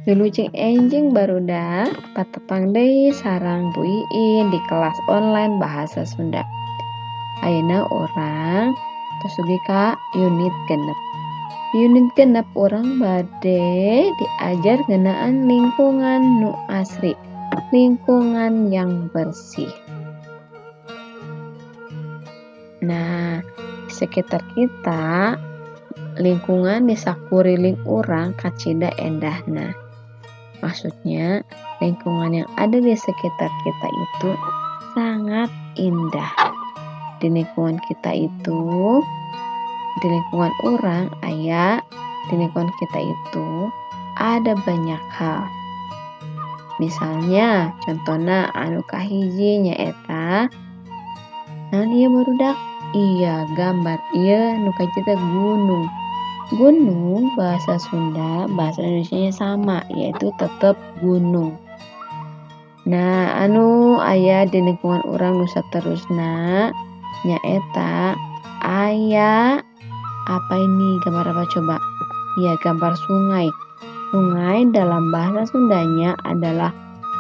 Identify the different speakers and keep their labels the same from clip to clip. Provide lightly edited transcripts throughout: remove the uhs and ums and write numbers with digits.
Speaker 1: Wilucing enjing barudak patepang deui sareng Bu Iin di kelas online bahasa Sunda. Ayeuna urang tos dugi ka unit genep. Di unit genep urang bade diajar ngeunaan lingkungan nu asri, lingkungan yang bersih. Nah, di sekitar kita lingkungan di sakuriling urang kacida endahna. Maksudnya, lingkungan yang ada di sekitar kita itu sangat indah. Di lingkungan kita itu, di lingkungan orang di lingkungan kita itu ada banyak hal. Misalnya, contohna anu kahiji nyaeta naon ieu barudak? Iya, gambar ieu nu kahiji gunung. Gunung bahasa Sunda, bahasa Indonesianya sama, yaitu tetap gunung. Nah, anu aya di lingkungan urang nu saterusna nyaeta aya apa ini? Gambar apa coba? Ya, gambar sungai. Sungai dalam bahasa Sundanya adalah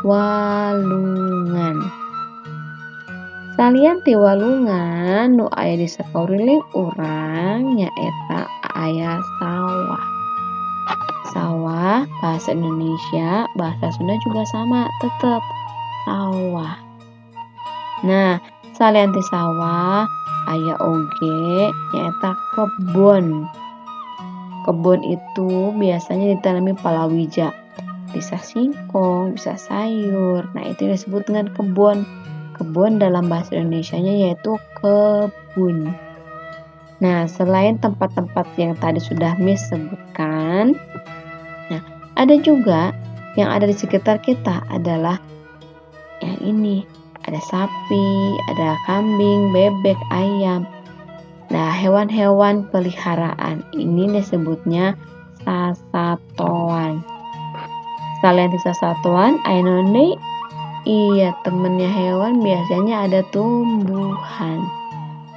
Speaker 1: walungan. Salian ti walungan nu aya di sakuriling urang nyaeta aya sawah. Sawah bahasa Indonesia, bahasa Sunda juga sama, tetap sawah. Nah, salian ti sawah aya oge nyaeta kebon. Kebon itu biasanya ditanami palawija. Bisa singkong, bisa sayur. Nah, itu disebut dengan kebon. Kebun dalam bahasa Indonesianya yaitu kebun. Nah, selain tempat-tempat yang tadi sudah Miss sebutkan, nah, ada juga yang ada di sekitar kita adalah yang ini. Ada sapi, ada kambing, bebek, ayam. Nah, hewan-hewan peliharaan ini disebutnya sasatoan. Selain sasatoan, aya naon deui? Iya, temennya hewan biasanya ada tumbuhan.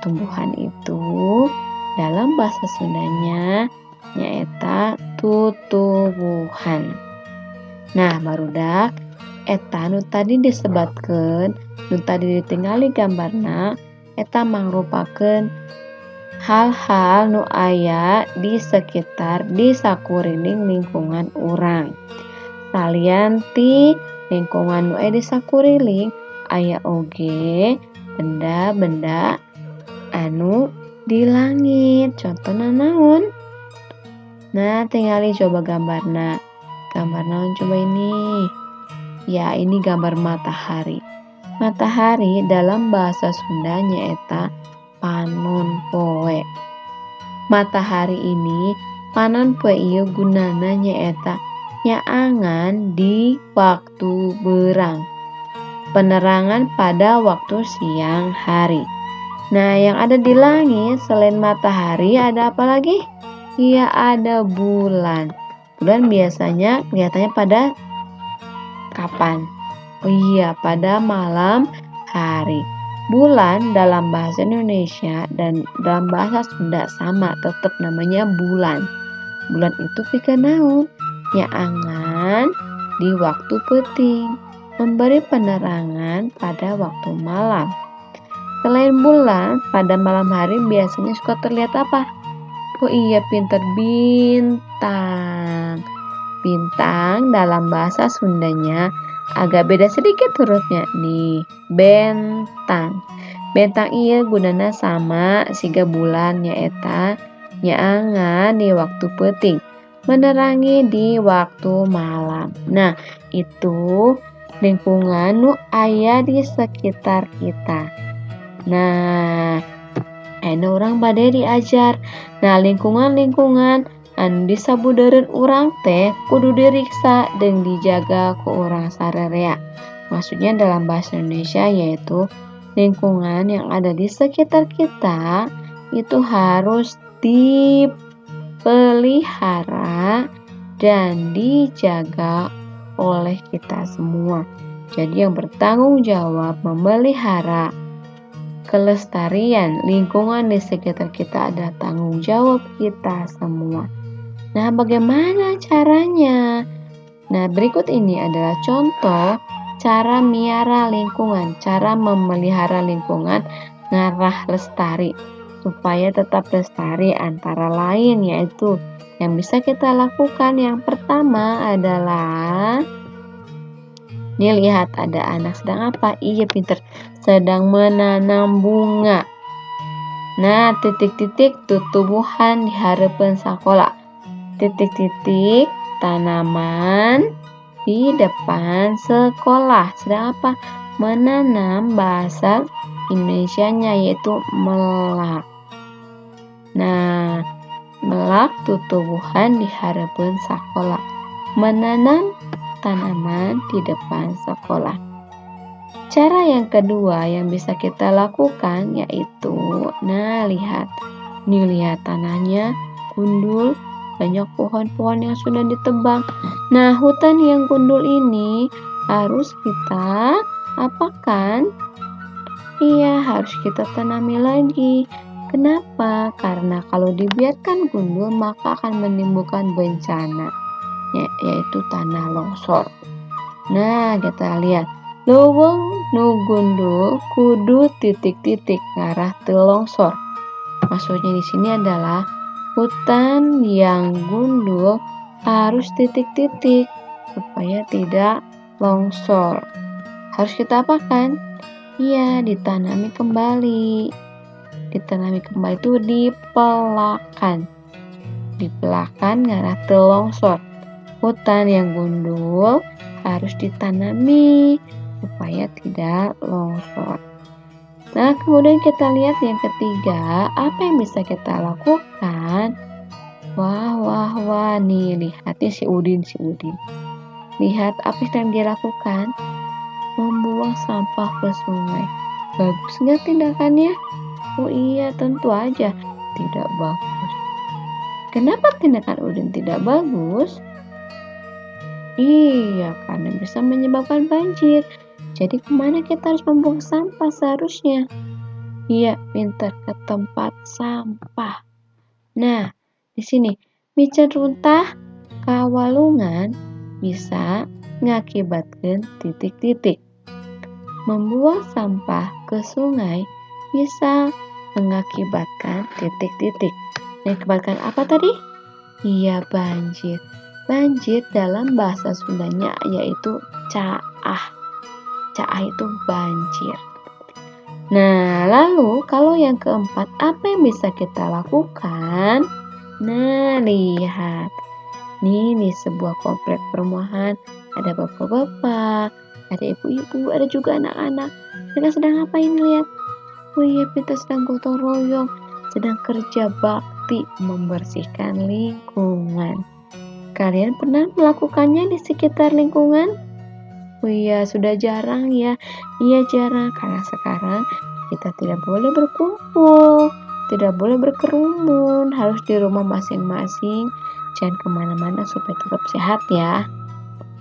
Speaker 1: Tumbuhan itu dalam bahasa Sundanya nyaeta tutuwuhan. Nah, barudak eta nu tadi disebatkeun, nu tadi ditingali gambarna, eta mangrupakeun hal-hal nu aya di sekitar di sakuriling lingkungan urang. Salian ti lingkungan nu aya di sakuriling aya oge benda-benda anu di langit. Contohna naon? Nah, tingali coba gambarna. Gambar naon coba ini? Ya, ini gambar matahari. Matahari dalam bahasa Sunda nyaeta panon poe. Matahari ini panon poe ieu gunana nyaeta nyaangan di waktu berang. Penerangan pada waktu siang hari. Nah, yang ada di langit selain matahari ada apa lagi? Iya, ada bulan. Bulan biasanya kelihatannya pada kapan? Oh iya, pada malam hari. Bulan dalam bahasa Indonesia dan dalam bahasa Sunda sama, tetap namanya bulan. Bulan itu pikeun naon? Nyaangan di waktu peuting, memberi penerangan pada waktu malam. Selain bulan, pada malam hari biasanya suka terlihat apa? Oh iya, pinter, bintang. Bintang dalam bahasa Sundanya agak beda sedikit hurufnya nih, bentang. Bentang ieu gunana sama siga bulan nyaeta nyaangan di waktu peuting, menerangi di waktu malam. Nah, itu lingkungan nu aya di sekitar kita. Nah, anu urang bade diajar. Nah, lingkungan-lingkungan anu di sabudeureun urang teh kudu diriksa jeung dijaga ku urang sarerea. Maksudnya dalam bahasa Indonesia yaitu lingkungan yang ada di sekitar kita itu harus dipelihara dan dijaga oleh kita semua. Jadi yang bertanggung jawab memelihara kelestarian lingkungan di sekitar kita adalah tanggung jawab kita semua. Nah, bagaimana caranya? Nah, berikut ini adalah contoh cara miara lingkungan, cara memelihara lingkungan ngarah lestari supaya tetap lestari, antara lain yaitu yang bisa kita lakukan. Yang pertama adalah, nih lihat ada anak sedang apa? Iya pinter, sedang menanam bunga. Nah, titik-titik tumbuhan di harapan sekolah. Titik-titik tanaman di depan sekolah. Sedang apa? Menanam, bahasa Indonesianya yaitu melak. Nah, melak tumbuhan di harapan sekolah. Menanam tanaman di depan sekolah. Cara yang kedua yang bisa kita lakukan yaitu, nah lihat, nih lihat tanahnya gundul, banyak pohon-pohon yang sudah ditebang. Nah, hutan yang gundul ini harus kita apakan? Iya, harus kita tanami lagi. Kenapa? Karena kalau dibiarkan gundul maka akan menimbulkan bencana, yaitu tanah longsor. Nah, kita lihat. Lowong nu gundul kudu titik-titik ngarah teu longsor. Maksudnya di sini adalah hutan yang gundul harus titik-titik supaya tidak longsor. Harus kita apakan? Iya, ditanami kembali. Ditanami kembali itu dipelakan. Dipelakan ngarah teu longsor. Hutan yang gundul harus ditanami supaya tidak longsor. Nah, kemudian kita lihat yang ketiga, apa yang bisa kita lakukan? Wah, nih lihatnya si Udin. Lihat apa yang dia lakukan? Membuang sampah ke sungai. Bagus nggak tindakannya? Oh iya, tentu aja tidak bagus. Kenapa tindakan Udin tidak bagus? Iya, karena bisa menyebabkan banjir. Jadi kemana kita harus membuang sampah seharusnya? Iya, pintar, ke tempat sampah. Nah, di sini mican runtah kawalungan bisa mengakibatkan titik-titik. Membuang sampah ke sungai bisa mengakibatkan titik-titik. Mengakibatkan apa tadi? Iya, banjir. Banjir dalam bahasa Sundanya yaitu caah. Caah itu banjir. Nah, lalu kalau yang keempat, apa yang bisa kita lakukan? Nah, lihat. Nih sebuah komplek perumahan. Ada bapak-bapak, ada ibu-ibu, ada juga anak-anak. Mereka sedang ngapain? Lihat. Oh iya, kita sedang gotong royong, sedang kerja bakti membersihkan lingkungan. Kalian pernah melakukannya di sekitar lingkungan? Oh iya, sudah jarang ya. Iya, jarang karena sekarang kita tidak boleh berkumpul, tidak boleh berkerumun, harus di rumah masing-masing. Jangan kemana-mana supaya tetap sehat ya.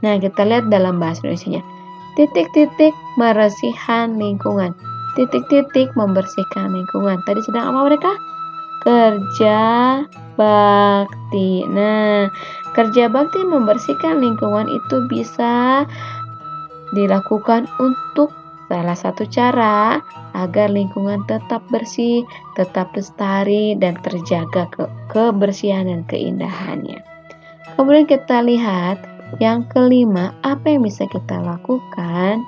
Speaker 1: Nah, kita lihat dalam bahasa Indonesia-nya. Titik-titik membersihkan lingkungan. Titik-titik membersihkan lingkungan. Tadi sedang apa mereka? Kerja bakti. Nah, kerja bakti membersihkan lingkungan itu bisa dilakukan untuk salah satu cara agar lingkungan tetap bersih, tetap lestari, dan terjaga kebersihan dan keindahannya. Kemudian kita lihat yang kelima, apa yang bisa kita lakukan?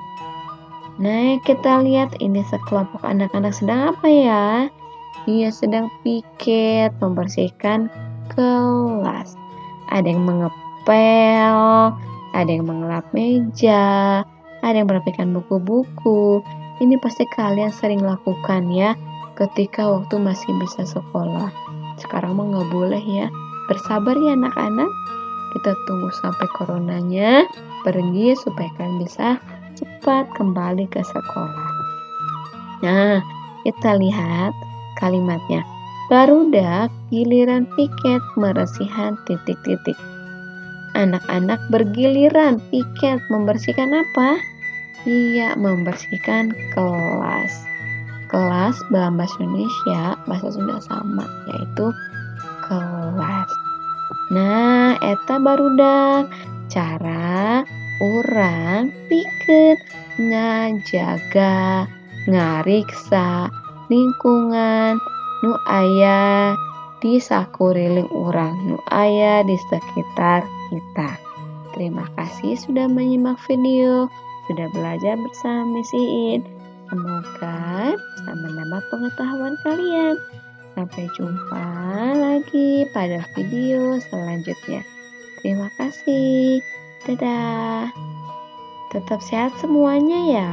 Speaker 1: Nah, kita lihat ini sekelompok anak-anak sedang apa ya? Ia sedang piket membersihkan kelas. Ada yang mengepel, ada yang mengelap meja, ada yang merapikan buku-buku. Ini pasti kalian sering lakukan ya ketika waktu masih bisa sekolah. Sekarang mah nggak boleh ya. Bersabar ya anak-anak. Kita tunggu sampai coronanya pergi supaya kalian bisa cepat kembali ke sekolah. Nah, kita lihat kalimatnya. Barudak giliran piket meresihan titik-titik. Anak-anak bergiliran piket membersihkan apa? Iya, membersihkan kelas. Kelas dalam bahasa Indonesia, bahasa Sunda sama, yaitu kelas. Nah, eta barudak cara urang pikeun ngajaga ngariksa lingkungan nu aya di sakuriling urang, nu aya di sekitar kita. Terima kasih sudah menyimak video, sudah belajar bersama Miss Iin. Semoga bisa menambah pengetahuan kalian. Sampai jumpa lagi pada video selanjutnya. Terima kasih. Dadah. Tetap sehat semuanya ya.